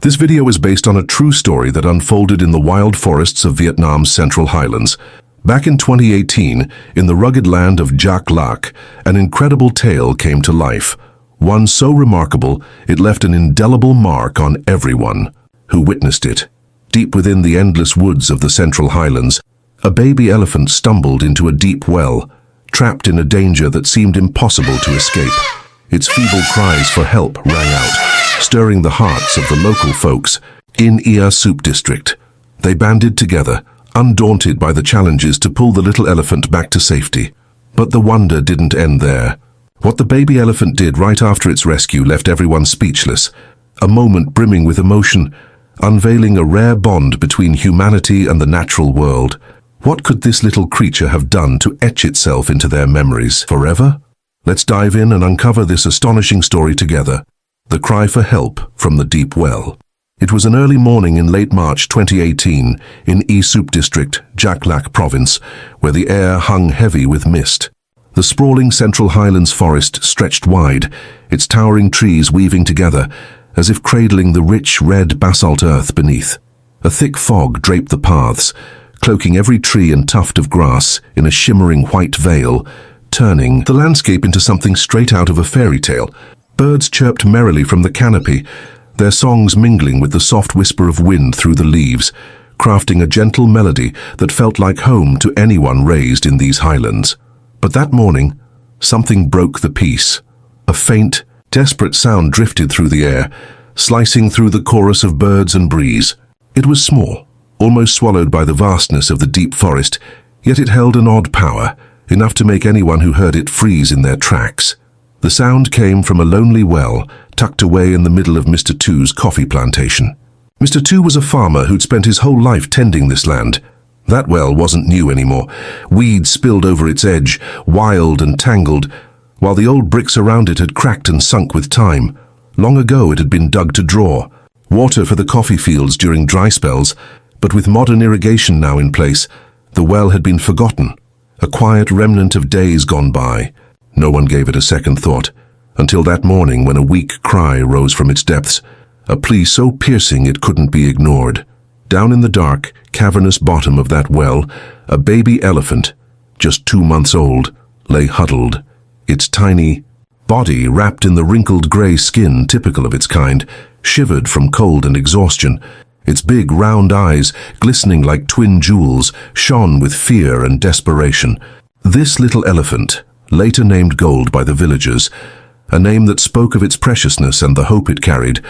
This video is based on a true story that unfolded in the wild forests of Vietnam's Central Highlands. Back in 2018, in the rugged land of Jac Lac, an incredible tale came to life. One so remarkable, it left an indelible mark on everyone who witnessed it. Deep within the endless woods of the Central Highlands, a baby elephant stumbled into a deep well, trapped in a danger that seemed impossible to escape. Its feeble cries for help rang out, stirring the hearts of the local folks in Ia Soup district. They banded together, undaunted by the challenges to pull the little elephant back to safety. But the wonder didn't end there. What the baby elephant did right after its rescue left everyone speechless, a moment brimming with emotion, unveiling a rare bond between humanity and the natural world. What could this little creature have done to etch itself into their memories forever? Let's dive in and uncover this astonishing story together. The cry for help from the deep well. It was an early morning in late March 2018 in Ia Soup district, Jac Lac province, where the air hung heavy with mist. The sprawling Central Highlands forest stretched wide, its towering trees weaving together, as if cradling the rich red basalt earth beneath. A thick fog draped the paths, cloaking every tree and tuft of grass in a shimmering white veil, turning the landscape into something straight out of a fairy tale. Birds chirped merrily from the canopy, their songs mingling with the soft whisper of wind through the leaves, crafting a gentle melody that felt like home to anyone raised in these highlands. But that morning, something broke the peace. A faint, desperate sound drifted through the air, slicing through the chorus of birds and breeze. It was small, almost swallowed by the vastness of the deep forest, yet it held an odd power, enough to make anyone who heard it freeze in their tracks. The sound came from a lonely well tucked away in the middle of Mr. Tu's coffee plantation. Mr. Tu was a farmer who'd spent his whole life tending this land. That well wasn't new anymore. Weeds spilled over its edge, wild and tangled, while the old bricks around it had cracked and sunk with time. Long ago it had been dug to draw water for the coffee fields during dry spells, but with modern irrigation now in place, the well had been forgotten. A quiet remnant of days gone by. No one gave it a second thought, until that morning when a weak cry rose from its depths, a plea so piercing it couldn't be ignored. Down in the dark, cavernous bottom of that well, a baby elephant, just 2 months old, lay huddled, its tiny body wrapped in the wrinkled gray skin typical of its kind, shivered from cold and exhaustion. Its big, round eyes, glistening like twin jewels, shone with fear and desperation. This little elephant, later named Gold by the villagers, a name that spoke of its preciousness and the hope it carried,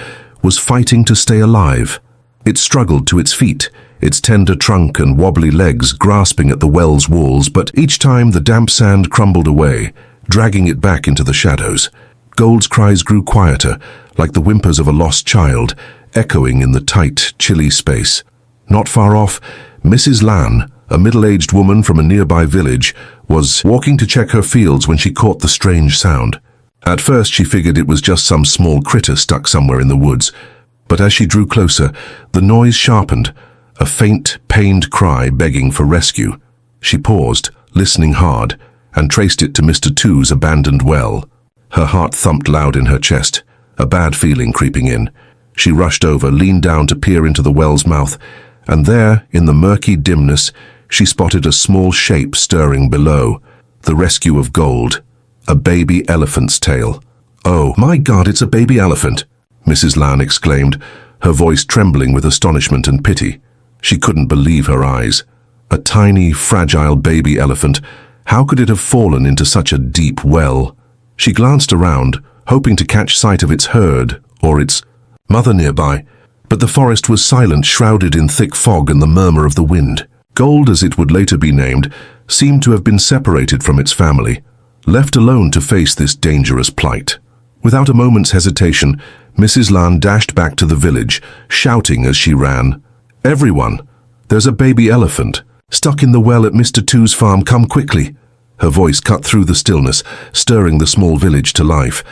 was fighting to stay alive. It struggled to its feet, its tender trunk and wobbly legs grasping at the well's walls, but each time the damp sand crumbled away, dragging it back into the shadows. Gold's cries grew quieter, like the whimpers of a lost child, echoing in the tight, chilly space. Not far off, Mrs. Lan, a middle-aged woman from a nearby village, was walking to check her fields when she caught the strange sound. At first she figured it was just some small critter stuck somewhere in the woods, but as she drew closer, the noise sharpened, a faint, pained cry begging for rescue. She paused, listening hard, and traced it to Mr. Tu's abandoned well. Her heart thumped loud in her chest, a bad feeling creeping in. She rushed over, leaned down to peer into the well's mouth, and there, in the murky dimness, she spotted a small shape stirring below. The rescue of Gold, a baby elephant's tail. "Oh, my God, it's a baby elephant!" Mrs. Lan exclaimed, her voice trembling with astonishment and pity. She couldn't believe her eyes. A tiny, fragile baby elephant. How could it have fallen into such a deep well? She glanced around, hoping to catch sight of its herd or its mother nearby, but the forest was silent, shrouded in thick fog and the murmur of the wind. Gold, as it would later be named, seemed to have been separated from its family, left alone to face this dangerous plight. Without a moment's hesitation, Mrs. Lan dashed back to the village, shouting as she ran, "Everyone, there's a baby elephant stuck in the well at Mr. Tu's farm, come quickly." Her voice cut through the stillness, stirring the small village to life.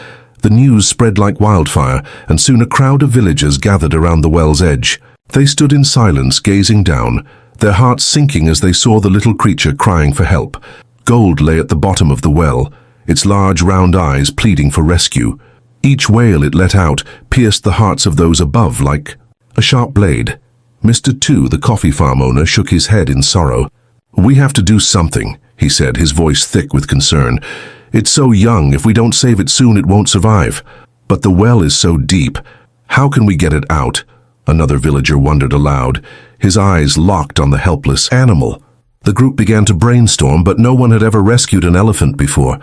The news spread like wildfire, and soon a crowd of villagers gathered around the well's edge. They stood in silence, gazing down, their hearts sinking as they saw the little creature crying for help. Gold lay at the bottom of the well, its large round eyes pleading for rescue. Each wail it let out pierced the hearts of those above like a sharp blade. Mr. Two, the coffee farm owner, shook his head in sorrow. "We have to do something," he said, his voice thick with concern. "It's so young. If we don't save it soon, it won't survive. But the well is so deep. How can we get it out?" Another villager wondered aloud, his eyes locked on the helpless animal. The group began to brainstorm, but no one had ever rescued an elephant before.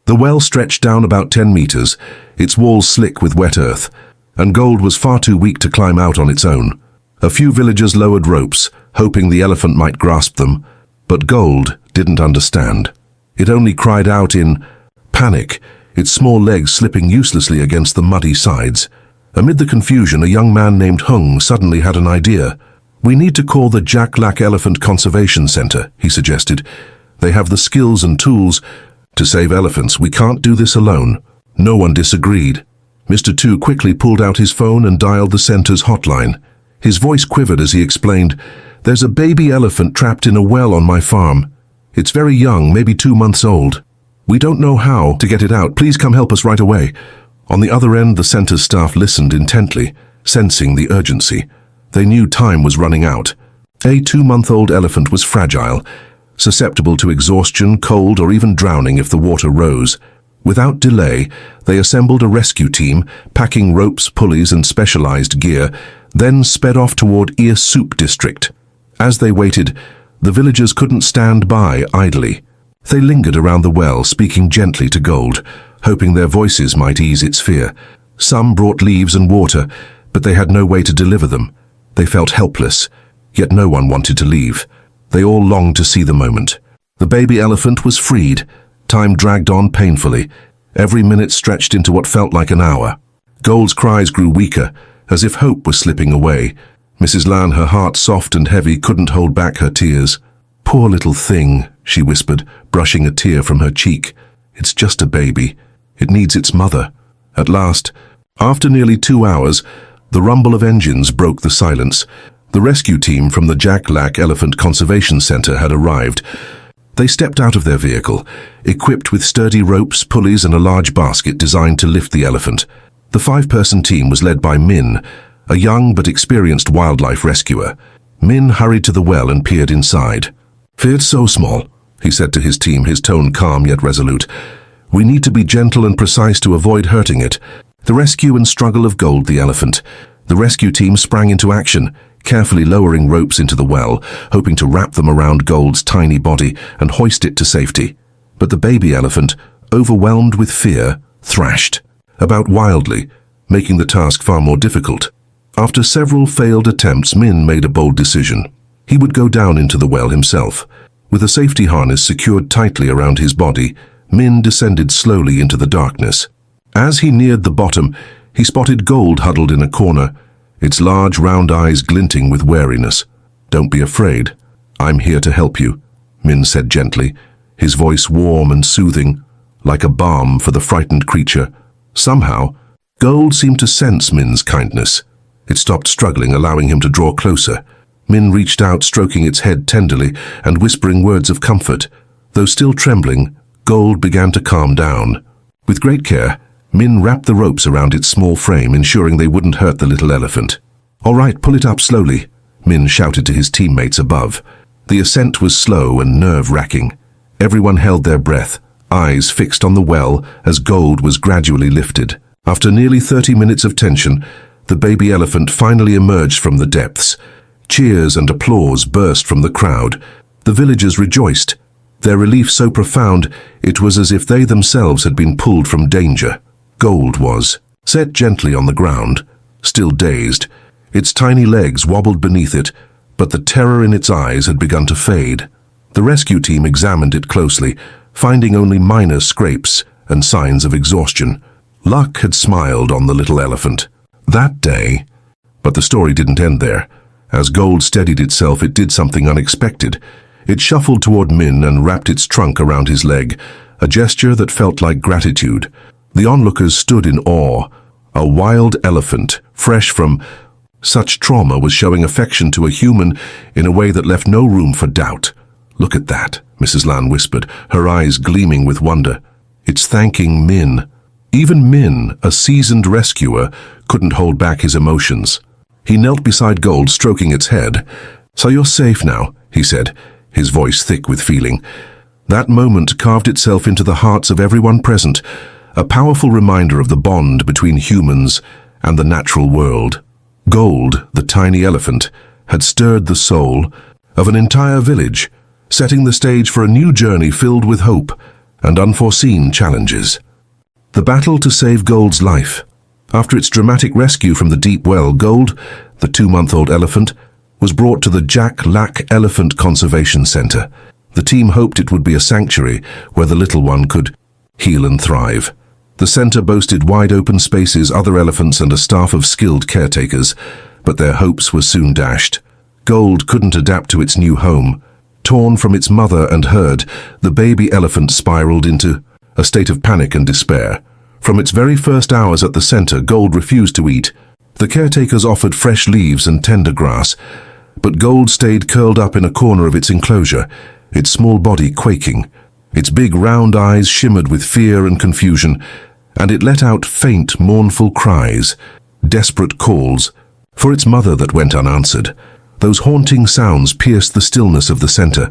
The well stretched down about 10 meters, its walls slick with wet earth, and Gold was far too weak to climb out on its own. A few villagers lowered ropes, hoping the elephant might grasp them, but Gold didn't understand. It only cried out in panic, its small legs slipping uselessly against the muddy sides. Amid the confusion, a young man named Hung suddenly had an idea. "We need to call the Jack Lak Elephant Conservation Center," he suggested. "They have the skills and tools to save elephants. We can't do this alone." No one disagreed. Mr. Two quickly pulled out his phone and dialed the center's hotline. His voice quivered as he explained, "There's a baby elephant trapped in a well on my farm. It's very young, maybe 2 months old. We don't know how to get it out. Please come help us right away." On the other end, the center's staff listened intently, sensing the urgency. They knew time was running out. A 2-month-old elephant was fragile, susceptible to exhaustion, cold, or even drowning if the water rose. Without delay, they assembled a rescue team, packing ropes, pulleys, and specialized gear, then sped off toward Ear Soup District. As they waited, the villagers couldn't stand by idly. They lingered around the well, speaking gently to Gold, hoping their voices might ease its fear. Some brought leaves and water, but they had no way to deliver them. They felt helpless, yet no one wanted to leave. They all longed to see the moment. The baby elephant was freed. Time dragged on painfully. Every minute stretched into what felt like an hour. Gold's cries grew weaker, as if hope was slipping away. Mrs. Lan, her heart soft and heavy, couldn't hold back her tears. "Poor little thing," she whispered, brushing a tear from her cheek. "It's just a baby. It needs its mother." At last, after nearly 2 hours, the rumble of engines broke the silence. The rescue team from the Jack Lak Elephant Conservation Center had arrived. They stepped out of their vehicle, equipped with sturdy ropes, pulleys, and a large basket designed to lift the elephant. The 5-person team was led by Min, a young but experienced wildlife rescuer. Min hurried to the well and peered inside. "It's so small," he said to his team, his tone calm yet resolute. "We need to be gentle and precise to avoid hurting it." The rescue and struggle of Gold the elephant. The rescue team sprang into action, carefully lowering ropes into the well, hoping to wrap them around Gold's tiny body and hoist it to safety. But the baby elephant, overwhelmed with fear, thrashed about wildly, making the task far more difficult. After several failed attempts, Min made a bold decision. He would go down into the well himself. With a safety harness secured tightly around his body, Min descended slowly into the darkness. As he neared the bottom, he spotted Gold huddled in a corner, its large round eyes glinting with wariness. "Don't be afraid. I'm here to help you," Min said gently, his voice warm and soothing, like a balm for the frightened creature. Somehow, Gold seemed to sense Min's kindness. It stopped struggling, allowing him to draw closer. Min reached out, stroking its head tenderly and whispering words of comfort. Though still trembling, Gold began to calm down. With great care, Min wrapped the ropes around its small frame, ensuring they wouldn't hurt the little elephant. "All right, pull it up slowly," Min shouted to his teammates above. The ascent was slow and nerve-wracking. Everyone held their breath, eyes fixed on the well as Gold was gradually lifted. After nearly 30 minutes of tension, the baby elephant finally emerged from the depths. Cheers and applause burst from the crowd. The villagers rejoiced, their relief so profound it was as if they themselves had been pulled from danger. Gold was set gently on the ground, still dazed. Its tiny legs wobbled beneath it, but the terror in its eyes had begun to fade. The rescue team examined it closely, finding only minor scrapes and signs of exhaustion. Luck had smiled on the little elephant that day. But the story didn't end there. As Gold steadied itself, it did something unexpected. It shuffled toward Min and wrapped its trunk around his leg, a gesture that felt like gratitude. The onlookers stood in awe. A wild elephant, fresh from such trauma, was showing affection to a human in a way that left no room for doubt. "Look at that," Mrs. Lan whispered, her eyes gleaming with wonder. "It's thanking Min." Even Min, a seasoned rescuer, couldn't hold back his emotions. He knelt beside Gold, stroking its head. "So you're safe now," he said, his voice thick with feeling. That moment carved itself into the hearts of everyone present, a powerful reminder of the bond between humans and the natural world. Gold, the tiny elephant, had stirred the soul of an entire village, setting the stage for a new journey filled with hope and unforeseen challenges. The battle to save Gold's life. After its dramatic rescue from the deep well, Gold, the 2-month-old elephant, was brought to the Jak Lak Elephant Conservation Center. The team hoped it would be a sanctuary where the little one could heal and thrive. The center boasted wide-open spaces, other elephants, and a staff of skilled caretakers, but their hopes were soon dashed. Gold couldn't adapt to its new home. Torn from its mother and herd, the baby elephant spiraled into a state of panic and despair. From its very first hours at the center, Gold refused to eat. The caretakers offered fresh leaves and tender grass, but Gold stayed curled up in a corner of its enclosure, its small body quaking. Its big round eyes shimmered with fear and confusion, and it let out faint, mournful cries, desperate calls, for its mother that went unanswered. Those haunting sounds pierced the stillness of the center,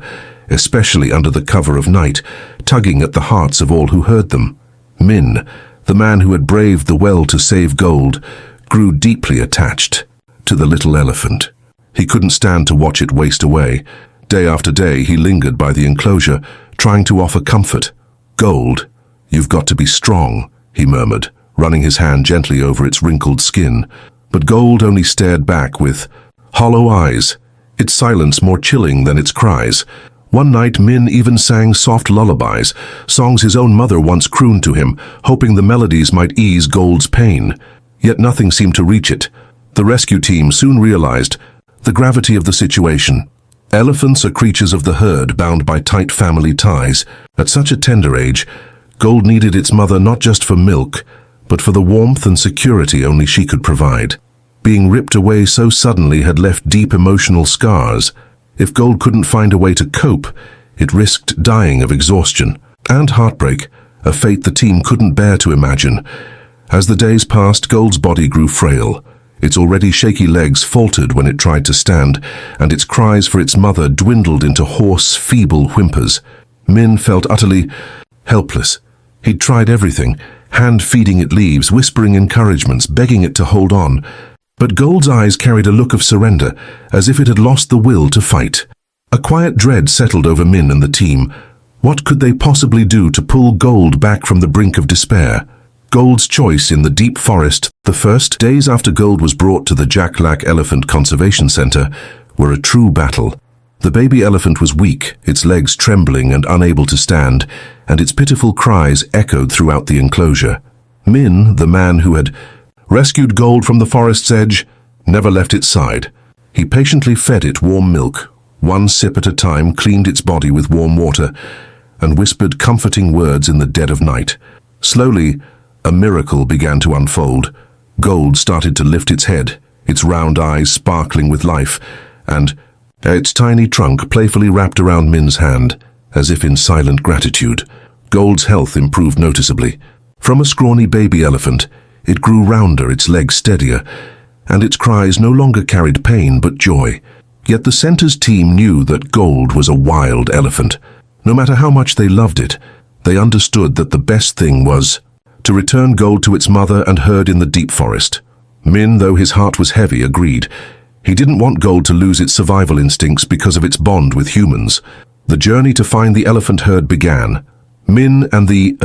especially under the cover of night, tugging at the hearts of all who heard them. Min, the man who had braved the well to save Gold, grew deeply attached to the little elephant. He couldn't stand to watch it waste away. Day after day he lingered by the enclosure, trying to offer comfort. "Gold, you've got to be strong," he murmured, running his hand gently over its wrinkled skin. But Gold only stared back with hollow eyes, its silence more chilling than its cries. One night Min even sang soft lullabies, songs his own mother once crooned to him, hoping the melodies might ease Gold's pain. Yet nothing seemed to reach it. The rescue team soon realized the gravity of the situation. Elephants are creatures of the herd, bound by tight family ties. At such a tender age, Gold needed its mother not just for milk, but for the warmth and security only she could provide. Being ripped away so suddenly had left deep emotional scars. If Gold couldn't find a way to cope, it risked dying of exhaustion and heartbreak, a fate the team couldn't bear to imagine. As the days passed, Gold's body grew frail. Its already shaky legs faltered when it tried to stand, and its cries for its mother dwindled into hoarse, feeble whimpers. Min felt utterly helpless. He'd tried everything, hand-feeding it leaves, whispering encouragements, begging it to hold on. But Gold's eyes carried a look of surrender, as if it had lost the will to fight. A quiet dread settled over Min and the team. What could they possibly do to pull Gold back from the brink of despair? Gold's choice in the deep forest, the first days after Gold was brought to the Jak Lak Elephant Conservation Center, were a true battle. The baby elephant was weak, its legs trembling and unable to stand, and its pitiful cries echoed throughout the enclosure. Min, the man who had rescued Gold from the forest's edge, never left its side. He patiently fed it warm milk, one sip at a time, cleaned its body with warm water, and whispered comforting words in the dead of night. Slowly, a miracle began to unfold. Gold started to lift its head, its round eyes sparkling with life, and its tiny trunk playfully wrapped around Min's hand, as if in silent gratitude. Gold's health improved noticeably. From a scrawny baby elephant, it grew rounder, its legs steadier, and its cries no longer carried pain but joy. Yet the center's team knew that Gold was a wild elephant. No matter how much they loved it, they understood that the best thing was to return Gold to its mother and herd in the deep forest. Min, though his heart was heavy, agreed. He didn't want Gold to lose its survival instincts because of its bond with humans. The journey to find the elephant herd began. Min and the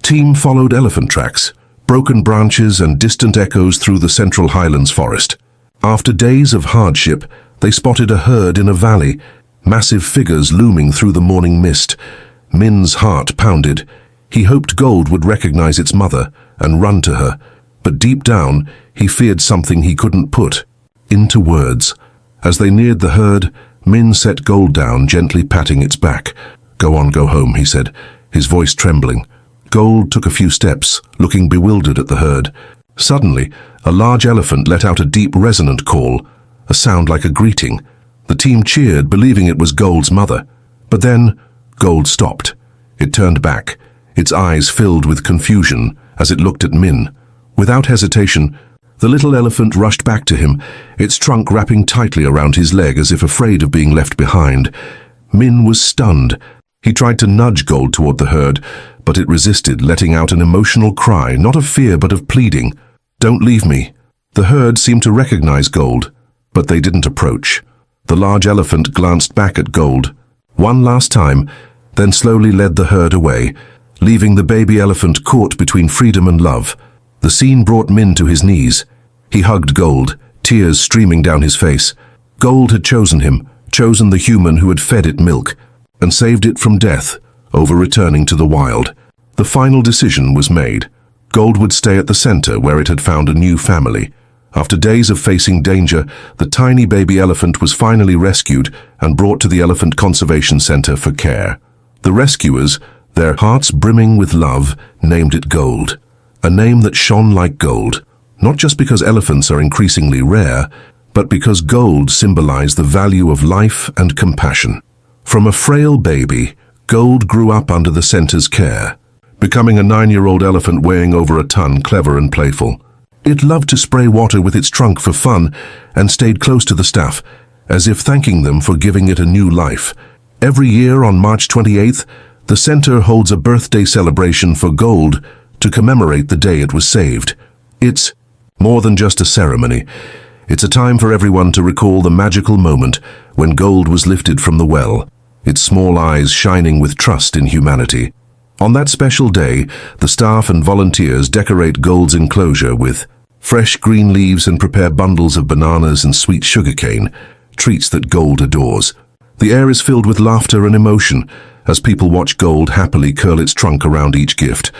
team followed elephant tracks, broken branches and distant echoes through the central Highlands forest. After days of hardship, they spotted a herd in a valley, massive figures looming through the morning mist. Min's heart pounded. He hoped Gold would recognize its mother and run to her, but deep down he feared something he couldn't put into words. As they neared the herd, Min set Gold down, gently patting its back. "Go on, go home," he said, his voice trembling. Gold took a few steps, looking bewildered at the herd. Suddenly, a large elephant let out a deep, resonant call, a sound like a greeting. The team cheered, believing it was Gold's mother. But then, Gold stopped. It turned back, its eyes filled with confusion as it looked at Min. Without hesitation, The little elephant rushed back to him, its trunk wrapping tightly around his leg as if afraid of being left behind. Min was stunned. He tried to nudge Gold toward the herd, but it resisted, letting out an emotional cry, not of fear but of pleading. "Don't leave me." The herd seemed to recognize Gold, but they didn't approach. The large elephant glanced back at Gold one last time, then slowly led the herd away, leaving the baby elephant caught between freedom and love. The scene brought Min to his knees. He hugged Gold, tears streaming down his face. Gold had chosen him, chosen the human who had fed it milk, and saved it from death over returning to the wild. The final decision was made. Gold would stay at the center where it had found a new family. After days of facing danger, the tiny baby elephant was finally rescued and brought to the Elephant Conservation Center for care. The rescuers, their hearts brimming with love, named it Gold, a name that shone like gold, not just because elephants are increasingly rare, but because gold symbolized the value of life and compassion. From a frail baby, Gold grew up under the center's care, becoming a 9-year-old elephant weighing over a ton, clever and playful. It loved to spray water with its trunk for fun and stayed close to the staff, as if thanking them for giving it a new life. Every year on March 28th, the center holds a birthday celebration for Gold to commemorate the day it was saved. It's more than just a ceremony. It's a time for everyone to recall the magical moment when Gold was lifted from the well, its small eyes shining with trust in humanity. On that special day, the staff and volunteers decorate Gold's enclosure with fresh green leaves and prepare bundles of bananas and sweet sugarcane, treats that Gold adores. The air is filled with laughter and emotion as people watch Gold happily curl its trunk around each gift,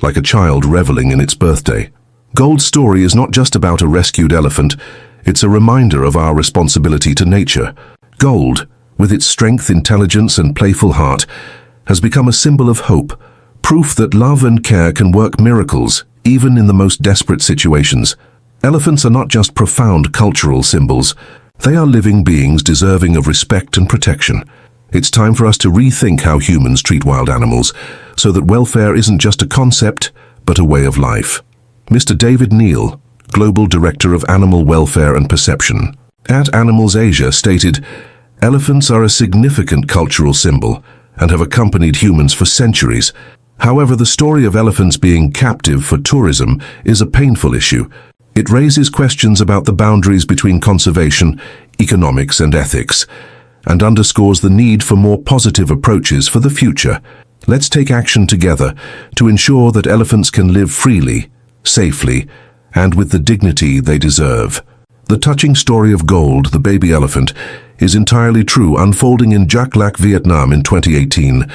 like a child reveling in its birthday. Gold's story is not just about a rescued elephant, it's a reminder of our responsibility to nature. Gold, with its strength, intelligence, and playful heart, has become a symbol of hope, proof that love and care can work miracles, even in the most desperate situations. Elephants are not just profound cultural symbols, they are living beings deserving of respect and protection. It's time for us to rethink how humans treat wild animals, so that welfare isn't just a concept, but a way of life. Mr. David Neal, Global Director of Animal Welfare and Perception at Animals Asia, stated, "Elephants are a significant cultural symbol and have accompanied humans for centuries. However, the story of elephants being captive for tourism is a painful issue. It raises questions about the boundaries between conservation, economics, and ethics, and underscores the need for more positive approaches for the future. Let's take action together to ensure that elephants can live freely, safely, and with the dignity they deserve." The touching story of Gold, the baby elephant, is entirely true, unfolding in Jak Lak, Vietnam in 2018.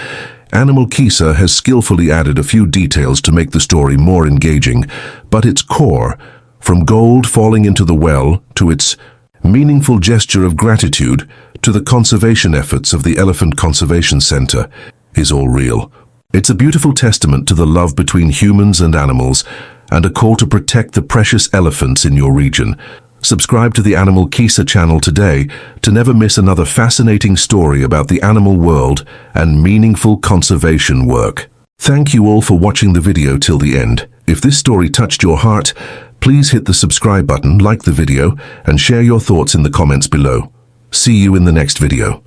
Animal Kisa has skillfully added a few details to make the story more engaging, but its core, from Gold falling into the well to its meaningful gesture of gratitude to the conservation efforts of the Elephant Conservation Center, is all real. It's a beautiful testament to the love between humans and animals, and a call to protect the precious elephants in your region. Subscribe to the Animal Kisa channel today to never miss another fascinating story about the animal world and meaningful conservation work. Thank you all for watching the video till the end. If this story touched your heart, please hit the subscribe button, like the video, and share your thoughts in the comments below. See you in the next video.